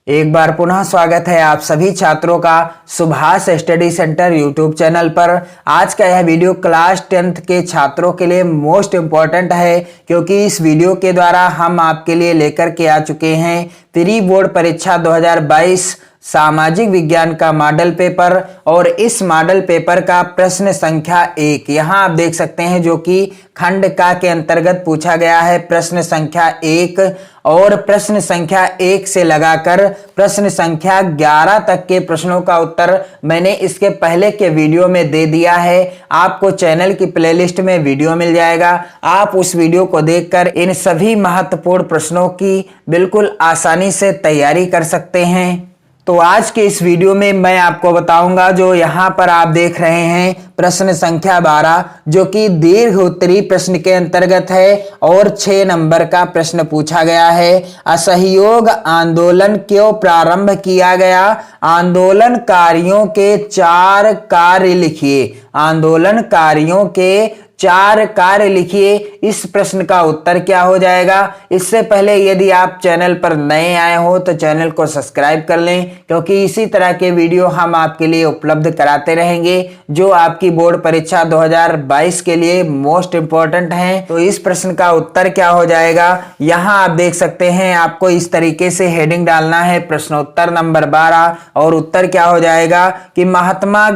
एक बार पुनः स्वागत है आप सभी छात्रों का Subhash study centre YouTube channel पर। आज का यह वीडियो क्लास 10th के छात्रों के लिए मोस्ट इम्पॉर्टेंट है, क्योंकि इस वीडियो के द्वारा हम आपके लिए लेकर के आ चुके हैं प्री बोर्ड परीक्षा 2022 सामाजिक विज्ञान का मॉडल पेपर। और इस मॉडल पेपर का प्रश्न संख्या 1 यहां आप देख सकते हैं, जो कि खंड का के अंतर्गत पूछा गया है। प्रश्न संख्या 1 और प्रश्न संख्या 1 से लगाकर प्रश्न संख्या 11 तक के प्रश्नों का उत्तर मैंने इसके पहले के वीडियो में दे दिया है। आपको चैनल की प्लेलिस्ट में वीडियो मिल जाएगा, आप उस वीडियो को देखकर इन सभी महत्वपूर्ण प्रश्नों की बिल्कुल आसानी से तैयारी कर सकते हैं। तो आज के इस वीडियो में मैं आपको बताऊंगा, जो यहाँ पर आप देख रहे हैं प्रश्न संख्या 12, जो कि दीर्घ उत्तरी प्रश्न के अंतर्गत है और 6 नंबर का प्रश्न पूछा गया है। असहयोग आंदोलन क्यों प्रारंभ किया गया? आंदोलनकारियों के 4 कार्य लिखिए। आंदोलनकारियों के 4 कार्य लिखिए। इस प्रश्न का उत्तर क्या हो जाएगा? इससे पहले यदि आप चैनल पर नए आए हो तो चैनल को सब्सक्राइब कर लें, क्योंकि इसी तरह के वीडियो हम आपके लिए उपलब्ध कराते रहेंगे जो आपकी बोर्ड परीक्षा 2022 के लिए मोस्ट इंपॉर्टेंट हैं। तो इस प्रश्न का उत्तर क्या हो जाएगा? यहां आप देख सकते हैं, आपको इस तरीके से हेडिंग डालना है, प्रश्नोत्तर नंबर 12, और उत्तर क्या हो जाएगा कि महात्मा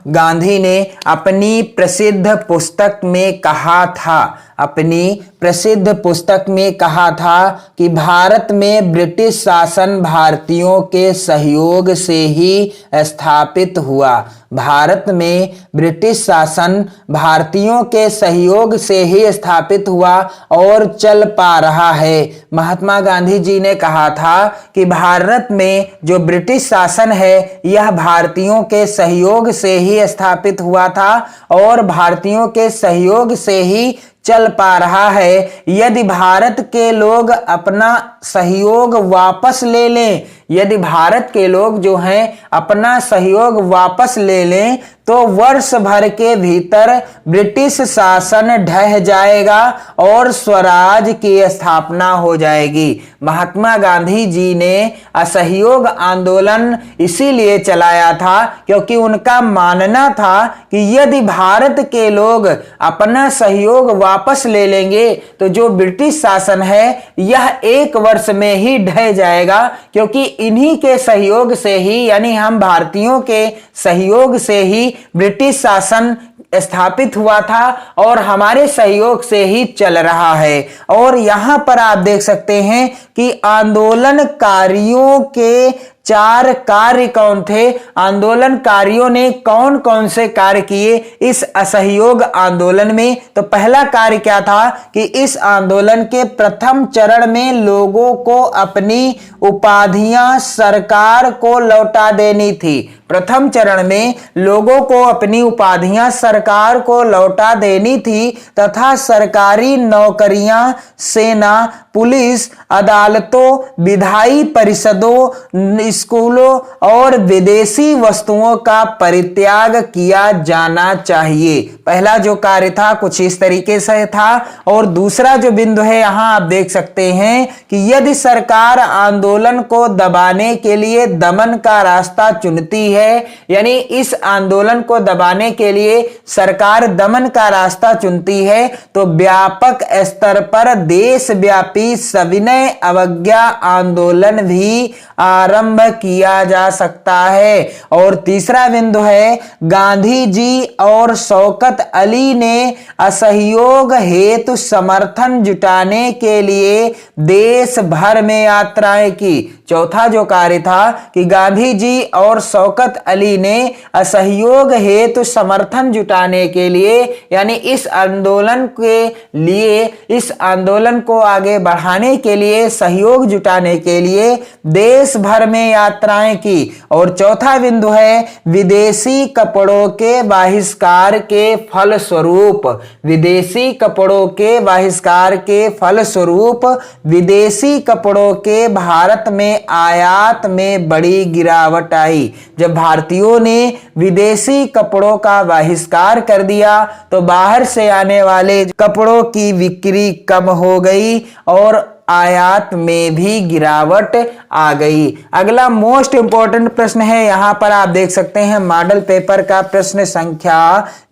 गांधी ने अपनी प्रसिद्ध पुस्तक में कहा था, अपनी प्रसिद्ध पुस्तक में कहा था कि भारत में ब्रिटिश शासन भारतीयों के सहयोग से ही स्थापित हुआ। भारत में ब्रिटिश शासन भारतीयों के सहयोग से ही स्थापित हुआ और चल पा रहा है। महात्मा गांधी जी ने कहा था कि भारत में जो ब्रिटिश शासन है यह भारतीयों के सहयोग से ही स्थापित हुआ था और भारतीयों के सहयोग से ही चल पा रहा है। यदि भारत के लोग अपना सहयोग वापस ले लें, यदि भारत के लोग जो हैं अपना सहयोग वापस ले लें, तो वर्ष भर के भीतर ब्रिटिश शासन ढह जाएगा और स्वराज की स्थापना हो जाएगी। महात्मा गांधी जी ने असहयोग आंदोलन इसीलिए चलाया था क्योंकि उनका मानना था कि यदि भारत के लोग अपना सहयोग वापस ले लेंगे तो जो ब्रिटिश शासन है यह 1 वर्ष में ही ढह जाएगा, क्योंकि इन्हीं के सहयोग से ही, यानी हम भारतीयों के सहयोग से ही ब्रिटिश शासन स्थापित हुआ था और हमारे सहयोग से ही चल रहा है। और यहां पर आप देख सकते हैं कि आंदोलनकारियों के 4 कार्य कौन थे? आंदोलनकारियों ने कौन कौन से कार्य किए इस असहयोग आंदोलन में? तो पहला कार्य क्या था कि इस आंदोलन के प्रथम चरण में लोगों को अपनी उपाधियां सरकार को लौटा देनी थी। प्रथम चरण में लोगों को अपनी उपाधियां सरकार को लौटा देनी थी तथा सरकारी नौकरियां, सेना, पुलिस, अदालतों, विधायी परिषदों, स्कूलों और विदेशी वस्तुओं का परित्याग किया जाना चाहिए। पहला जो कार्य था कुछ इस तरीके से था। और दूसरा जो बिंदु है, यहां आप देख सकते हैं कि यदि सरकार आंदोलन को दबाने के लिए दमन का रास्ता चुनती है, यानी इस आंदोलन को दबाने के लिए सरकार दमन का रास्ता चुनती है, तो व्यापक स्तर पर देशव्यापी सविनय अवज्ञा आंदोलन भी आरंभ किया जा सकता है। और तीसरा बिंदु है, गांधी जी और शौकत अली ने असहयोग हेतु समर्थन जुटाने के लिए देश भर में यात्राएं की। चौथा जो कार्य था कि गांधी जी और शौकत अली ने असहयोग हेतु समर्थन जुटाने के लिए, यानी इस आंदोलन के लिए, इस आंदोलन को आगे बढ़ाने के लिए, सहयोग जुटाने के लिए देश भर में यात्राएं की। और चौथा बिंदु है, विदेशी कपड़ों के बहिष्कार के फलस्वरूप, विदेशी कपड़ों के बहिष्कार के फलस्वरूप विदेशी कपड़ों के भारत में आयात में बड़ी गिरावट आई। जब भारतीयों ने विदेशी कपड़ों का बहिष्कार कर दिया तो बाहर से आने वाले कपड़ों की बिक्री कम हो गई और आयात में भी गिरावट आ गई। अगला मोस्ट इंपॉर्टेंट प्रश्न है, यहां पर आप देख सकते हैं मॉडल पेपर का प्रश्न संख्या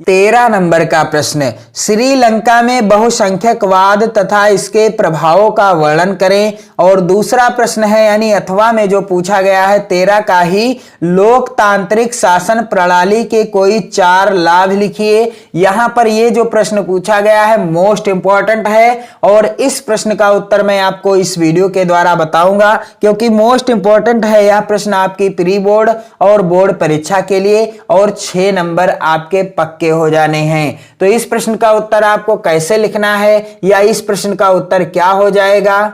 13 नंबर का प्रश्न। श्रीलंका में बहुसंख्यकवाद तथा इसके प्रभावों का वर्णन करें। और दूसरा प्रश्न है यानी अथवा में जो पूछा गया है 13 का ही, लोकतांत्रिक शासन प्रणाली के कोई 4 लाभ लिखिए। यहां पर ये जो प्रश्न पूछा गया है मोस्ट इंपॉर्टेंट है और इस प्रश्न का उत्तर मैं आपको इस वीडियो के द्वारा बताऊंगा, क्योंकि मोस्ट इंपॉर्टेंट है यह प्रश्न आपकी प्री बोर्ड और बोर्ड परीक्षा के लिए, और 6 नंबर आपके पक्के हो जाने हैं। तो इस प्रश्न का उत्तर आपको कैसे लिखना है या इस प्रश्न का उत्तर क्या हो जाएगा,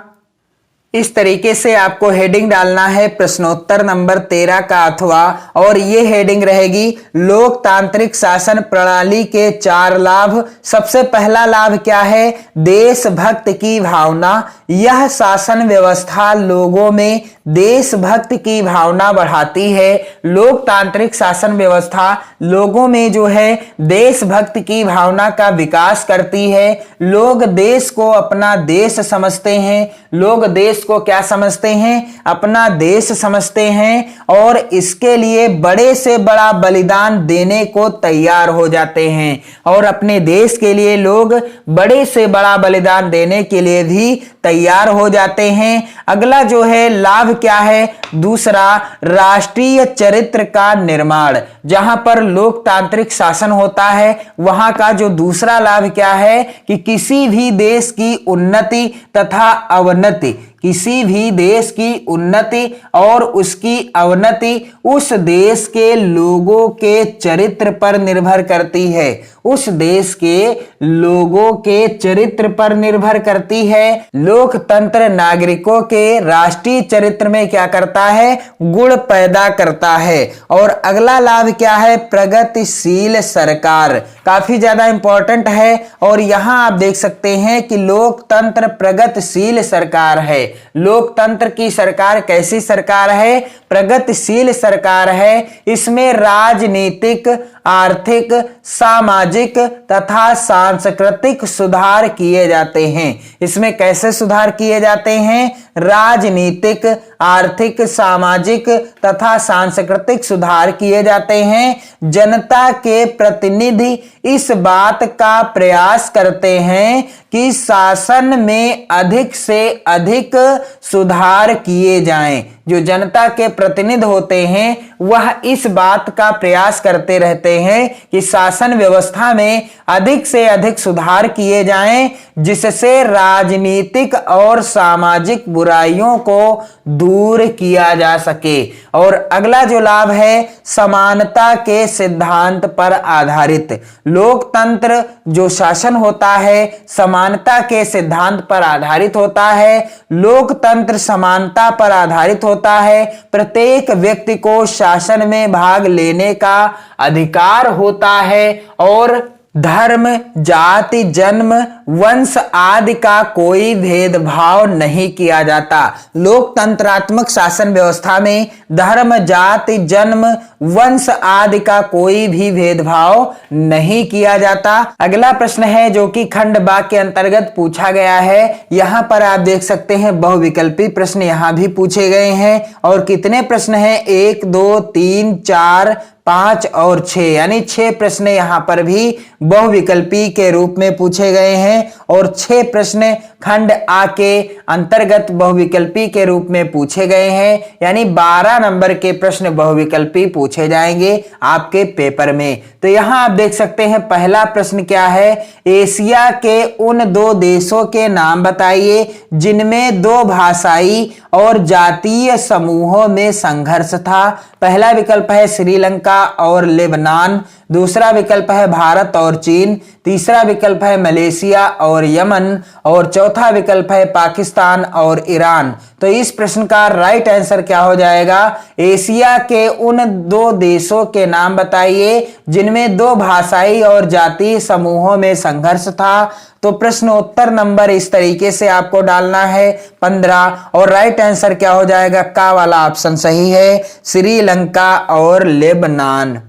इस तरीके से आपको हेडिंग डालना है प्रश्नोत्तर नंबर 13 का अथवा, और ये हेडिंग रहेगी लोकतांत्रिक शासन प्रणाली के 4 लाभ। सबसे पहला लाभ क्या है, देशभक्त की भावना। यह शासन व्यवस्था लोगों में देशभक्त की भावना बढ़ाती है। लोकतांत्रिक शासन व्यवस्था लोगों में जो है देशभक्त की भावना का विकास करती है। लोग देश को अपना देश समझते हैं, लोग देश को क्या समझते हैं, अपना देश समझते हैं, और इसके लिए बड़े से बड़ा बलिदान देने को तैयार हो जाते हैं। और अपने देश के लिए लोग बड़े से बड़ा बलिदान देने के लिए भी तैयार हो जाते हैं। अगला जो है लाभ क्या है, दूसरा राष्ट्रीय चरित्र का निर्माण। जहां पर लोकतांत्रिक शासन होता है वहां का जो दूसरा लाभ क्या है कि किसी भी देश की उन्नति तथा अवनति, किसी भी देश की उन्नति और उसकी अवनति उस देश के लोगों के चरित्र पर निर्भर करती है। उस देश के लोगों के चरित्र पर निर्भर करती है। लोकतंत्र नागरिकों के राष्ट्रीय चरित्र में क्या करता है, गुण पैदा करता है। और अगला लाभ क्या है, प्रगतिशील सरकार। काफी ज्यादा इंपॉर्टेंट है और यहां आप देख सकते हैं कि लोकतंत्र प्रगतिशील सरकार है। लोकतंत्र की सरकार कैसी सरकार है, प्रगतिशील सरकार है। इसमें राजनीतिक, आर्थिक, सामाजिक तथा सांस्कृतिक सुधार किए जाते हैं। इसमें कैसे सुधार किए जाते हैं, राजनीतिक, आर्थिक, सामाजिक तथा सांस्कृतिक सुधार किए जाते हैं। जनता के प्रतिनिधि इस बात का प्रयास करते हैं कि शासन में अधिक से अधिक सुधार किए जाएं। जो जनता के प्रतिनिधि होते हैं वह इस बात का प्रयास करते रहते हैं कि शासन व्यवस्था में अधिक से अधिक सुधार किए जाएं, जिससे राजनीतिक और सामाजिक बुराइयों को दूर किया जा सके। और अगला जो लाभ है, समानता के सिद्धांत पर आधारित। लोकतंत्र जो शासन होता है समानता के सिद्धांत पर आधारित होता है। लोकतंत्र समानता पर आधारित होता है। प्रत्येक व्यक्ति को शासन में भाग लेने का अधिकार होता है और धर्म, जाति, जन्म, वंश आदि का कोई भेदभाव नहीं किया जाता। लोकतंत्रात्मक शासन व्यवस्था में धर्म, जाति, जन्म, वंश आदि का कोई भी भेदभाव नहीं किया जाता। अगला प्रश्न है जो कि खंड बाग के अंतर्गत पूछा गया है। यहां पर आप देख सकते हैं बहुविकल्पी प्रश्न यहां भी पूछे गए हैं। और कितने प्रश्न हैं, 1, 2, 3, 4, 5 और 6, यानी 6 प्रश्न यहां पर भी बहुविकल्पी के रूप में पूछे गए हैं और 6 प्रश्न खंड आ के अंतर्गत बहुविकल्पी के रूप में पूछे गए हैं। यानी 12 नंबर के प्रश्न बहुविकल्पी पूछे जाएंगे आपके पेपर में। तो यहां आप देख सकते हैं पहला प्रश्न क्या है, एशिया के उन 2 देशों के नाम बताइए जिनमें 2 भाषाई और जातीय समूहों में संघर्ष था। पहला विकल्प है श्रीलंका और लेबनान, दूसरा विकल्प है भारत और चीन, तीसरा विकल्प है मलेशिया और यमन, और चौथा विकल्प है पाकिस्तान और ईरान। तो इस प्रश्न का राइट आंसर क्या हो जाएगा, एशिया के उन 2 देशों के नाम बताइए जिनमें 2 भाषाई और जातीय समूहों में संघर्ष था। तो प्रश्न उत्तर नंबर इस तरीके से आपको डालना है 15, और राइट आंसर क्या हो जाएगा, का वाला ऑप्शन सही है, श्रीलंका और लेबनान।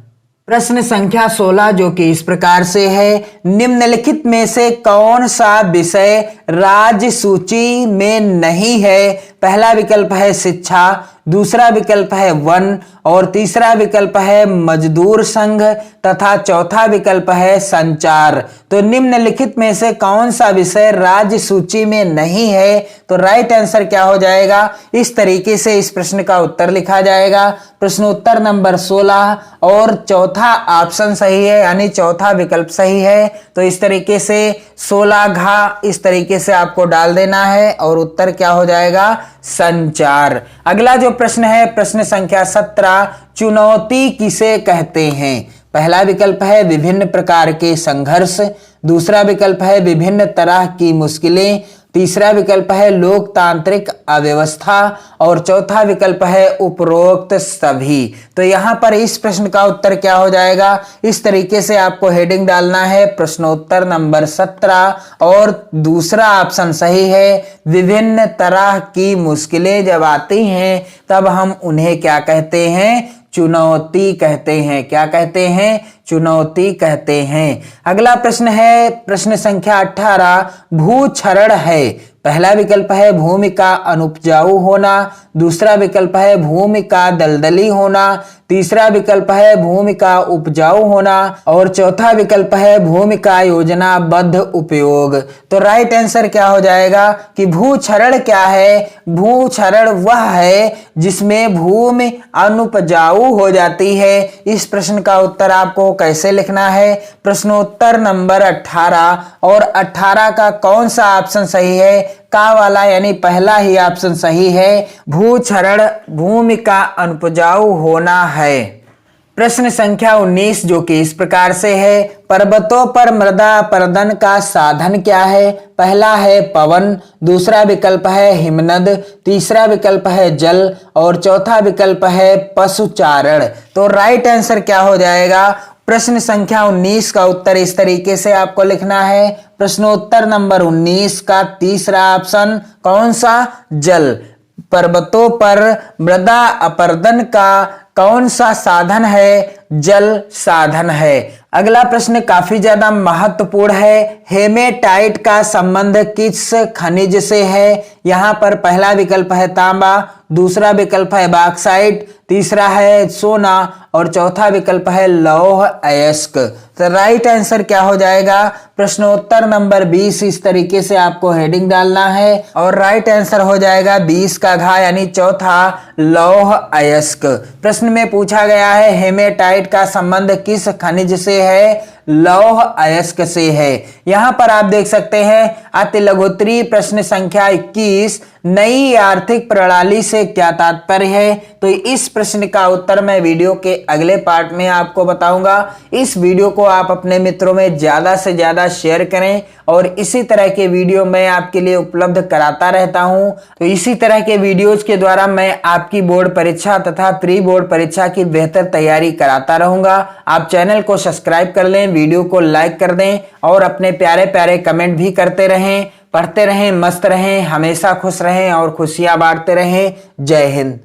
प्रश्न संख्या 16 जो कि इस प्रकार से है, निम्नलिखित में से कौन सा विषय राज्य सूची में नहीं है? पहला विकल्प है शिक्षा, दूसरा विकल्प है वन और तीसरा विकल्प है मजदूर संघ तथा चौथा विकल्प है संचार। तो निम्नलिखित में से कौन सा विषय राज्य सूची में नहीं है? तो राइट आंसर क्या हो जाएगा? इस तरीके से इस प्रश्न का उत्तर लिखा जाएगा। प्रश्न उत्तर नंबर 16 और चौथा ऑप्शन सही है, यानी चौथा विकल्प सही है। तो इस तरीके से 16 घा इस तरीके से आपको डाल देना है और उत्तर क्या हो जाएगा? संचार। अगला जो प्रश्न है प्रश्न संख्या 17, चुनौती किसे कहते हैं? पहला विकल्प है विभिन्न प्रकार के संघर्ष, दूसरा विकल्प है विभिन्न तरह की मुश्किलें, तीसरा विकल्प है लोकतांत्रिक अव्यवस्था और चौथा विकल्प है उपरोक्त सभी। तो यहाँ पर इस प्रश्न का उत्तर क्या हो जाएगा? इस तरीके से आपको हेडिंग डालना है प्रश्नोत्तर नंबर 17 और दूसरा ऑप्शन सही है। विभिन्न तरह की मुश्किलें जब आती हैं तब हम उन्हें क्या कहते हैं? चुनौती कहते हैं। क्या कहते हैं? चुनौती कहते हैं। अगला प्रश्न है प्रश्न संख्या 18, भूक्षरण है। पहला विकल्प है भूमि का अनुपजाऊ होना, दूसरा विकल्प है भूमि का दलदली होना, तीसरा विकल्प है भूमि का उपजाऊ होना और चौथा विकल्प है भूमि का योजनाबद्ध उपयोग। तो राइट आंसर क्या हो जाएगा कि भूक्षरण क्या है? भूक्षरण वह है जिसमें भूमि अनुपजाऊ हो जाती है। इस प्रश्न का उत्तर आपको कैसे लिखना है? प्रश्नोत्तर नंबर 18 और 18 का कौन सा ऑप्शन सही है? का वाला यानी पहला ही ऑप्शन सही है। भूक्षरण भूमि का अनुपजाऊ होना है। प्रश्न संख्या 19 जो कि इस प्रकार से है, पर्वतों पर मृदा अपरदन का साधन क्या है? पहला है पवन, दूसरा विकल्प है हिमनद, तीसरा विकल्प है जल और चौथा विकल्प है पशुचारण। तो राइट आंसर क्या हो जाएगा? प्रश्न संख्या 19 का उत्तर इस तरीके से आपको लिखना है। प्रश्नोत्तर नंबर 19 का तीसरा ऑप्शन कौन सा? जल। पर्वतों पर मृदा अपरदन का कौन सा साधन है? जल साधन है। अगला प्रश्न काफी ज्यादा महत्वपूर्ण है, हेमेटाइट का संबंध किस खनिज से है? यहाँ पर पहला विकल्प है तांबा, दूसरा विकल्प है बॉक्साइट, तीसरा है सोना और चौथा विकल्प है लौह अयस्क। तो राइट आंसर क्या हो जाएगा? प्रश्नोत्तर नंबर 20 इस तरीके से आपको हेडिंग डालना है और राइट आंसर हो जाएगा 20 का घा यानी चौथा लौह अयस्क। प्रश्न में पूछा गया है हेमेटाइट का संबंध किस खनिज से है? लौह अयस्क से है। यहाँ पर आप देख सकते हैं अति लघुत्तरीय प्रश्न संख्या 21, नई आर्थिक प्रणाली से क्या तात्पर्य है? तो इस प्रश्न का उत्तर मैं वीडियो के अगले पार्ट में आपको बताऊंगा। इस वीडियो को आप अपने मित्रों में ज्यादा से ज्यादा शेयर करें और इसी तरह के वीडियो मैं आपके लिए उपलब्ध कराता रहता हूं। तो इसी तरह के वीडियोज के द्वारा मैं आपकी बोर्ड परीक्षा तथा प्री बोर्ड परीक्षा की बेहतर तैयारी कराता रहूंगा। आप चैनल को सब्सक्राइब कर लें, वीडियो को लाइक कर दें और अपने प्यारे प्यारे कमेंट भी करते रहें। पढ़ते रहें, मस्त रहें, हमेशा खुश रहें और खुशियां बांटते रहें। जय हिंद।